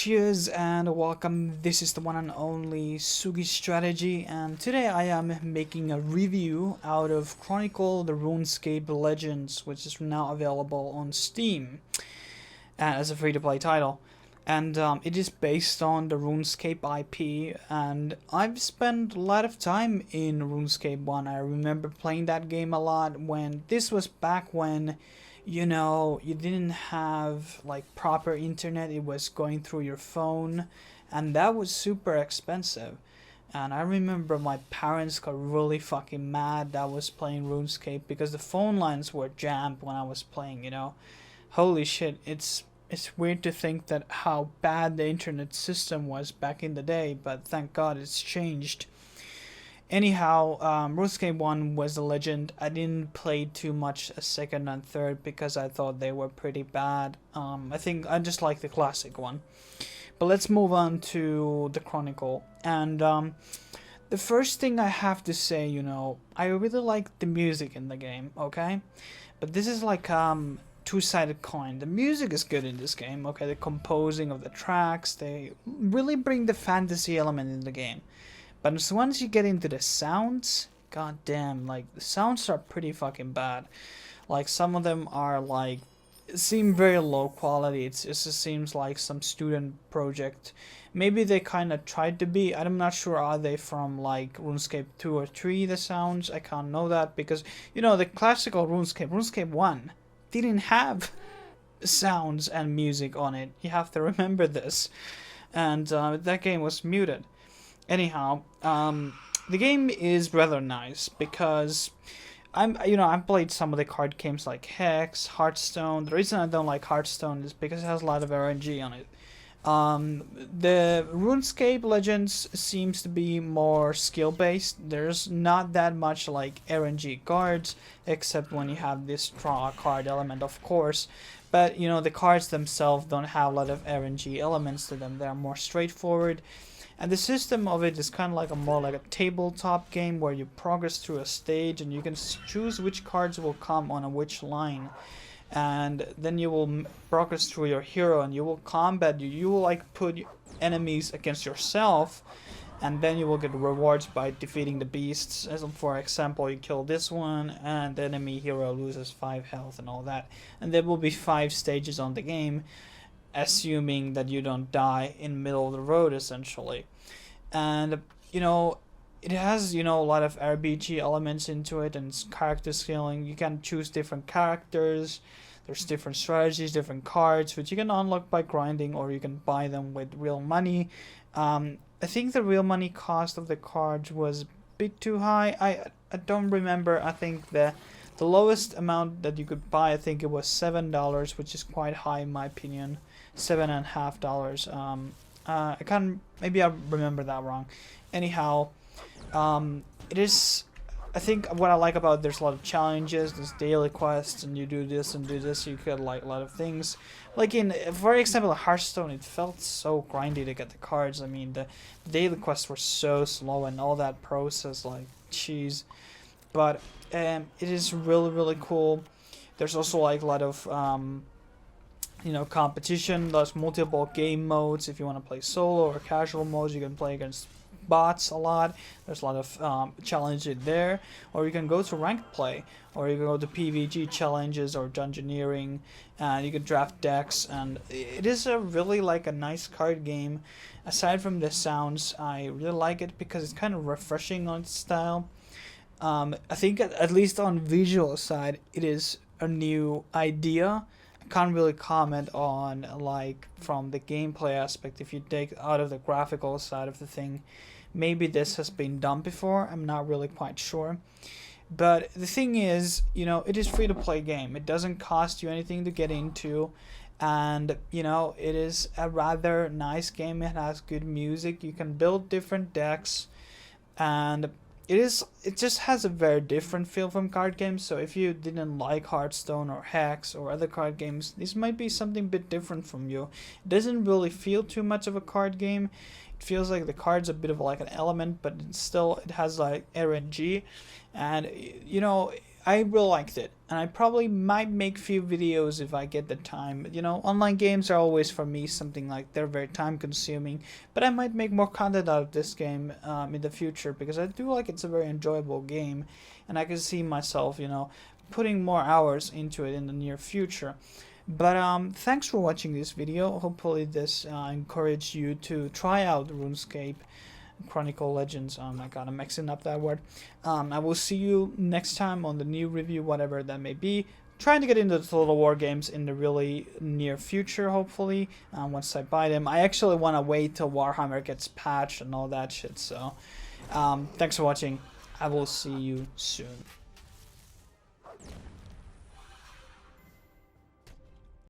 Cheers and welcome. This is the one and only Sugi strategy, and today I am making a review out of Chronicle the RuneScape Legends, which is now available on Steam as a free-to-play title. And it is based on the RuneScape IP, and I've spent a lot of time in RuneScape 1. I remember playing that game a lot when this was back when you didn't have like proper internet. It was going through your phone, and that was super expensive. And I remember my parents got really fucking mad that I was playing RuneScape because the phone lines were jammed when I was playing. Holy shit, it's weird to think that how bad the internet system was back in the day, but thank God it's changed. Anyhow, RuneScape 1 was a legend. I didn't play too much a second and third because I thought they were pretty bad. I think I just like the classic one. But let's move on to the Chronicle. And the first thing I have to say, I really like the music in the game, okay? But this is like two-sided coin. The music is good in this game, okay? The composing of the tracks, they really bring the fantasy element in the game. But once you get into the sounds, goddamn, like the sounds are pretty fucking bad. Like some of them are like seem very low quality. It just seems like some student project. Maybe they kind of tried to be. I'm not sure. Are they from like RuneScape 2 or 3? The sounds, I can't know that because the classical RuneScape 1 didn't have sounds and music on it. You have to remember this, and that game was muted. Anyhow, the game is rather nice because I've played some of the card games like Hex, Hearthstone. The reason I don't like Hearthstone is because it has a lot of RNG on it. The RuneScape Legends seems to be more skill based. There's not that much like RNG cards, except when you have this draw card element, of course. But the cards themselves don't have a lot of RNG elements to them. They're more straightforward. And the system of it is kind of like more like a tabletop game where you progress through a stage and you can choose which cards will come on which line. And then you will progress through your hero and you will combat. You will like put enemies against yourself, and then you will get rewards by defeating the beasts. As for example, you kill this one and the enemy hero loses 5 health and all that. And there will be 5 stages on the game, assuming that you don't die in the middle of the road essentially. And it has a lot of RPG elements into it and character scaling. You can choose different characters. There's different strategies, different cards which you can unlock by grinding, or you can buy them with real money. I think the real money cost of the cards was a bit too high. I don't remember. I think the lowest amount that you could buy, I think it was $7, which is quite high in my opinion. $7.50. I can't. Maybe I remember that wrong. Anyhow, it is. I think what I like about there's a lot of challenges. There's daily quests, and you do this and do this. You get like a lot of things. Like for example, Hearthstone, it felt so grindy to get the cards. I mean, the daily quests were so slow, and all that process, like, jeez. But it is really cool. There's also like a lot of competition. There's multiple game modes. If you want to play solo or casual modes, you can play against bots a lot. There's a lot of challenges there, or you can go to ranked play, or you can go to PvG challenges or dungeoneering, and you can draft decks. And it is a really like a nice card game. Aside from the sounds, I really like it because it's kind of refreshing on its style. I think at least on visual side, it is a new idea. Can't really comment on like from the gameplay aspect. If you take out of the graphical side of the thing, maybe this has been done before. I'm not really quite sure. But the thing is, it is free to play game. It doesn't cost you anything to get into, and it is a rather nice game. It has good music. You can build different decks, and it just has a very different feel from card games. So if you didn't like Hearthstone or Hex or other card games, this might be something a bit different from you. It doesn't really feel too much of a card game. It feels like the card's a bit of like an element, but it has like RNG. And I really liked it, and I probably might make few videos if I get the time. You know, online games are always for me something like they're very time consuming, but I might make more content out of this game in the future, because I do like it's a very enjoyable game, and I can see myself, you know, putting more hours into it in the near future. But thanks for watching this video. Hopefully this encouraged you to try out RuneScape Chronicle Legends. Oh my god, I'm mixing up that word. I will see you next time on the new review, whatever that may be. Trying to get into the Total War games in the really near future, hopefully, once I buy them. I actually want to wait till Warhammer gets patched and all that shit, so thanks for watching. I will see you soon.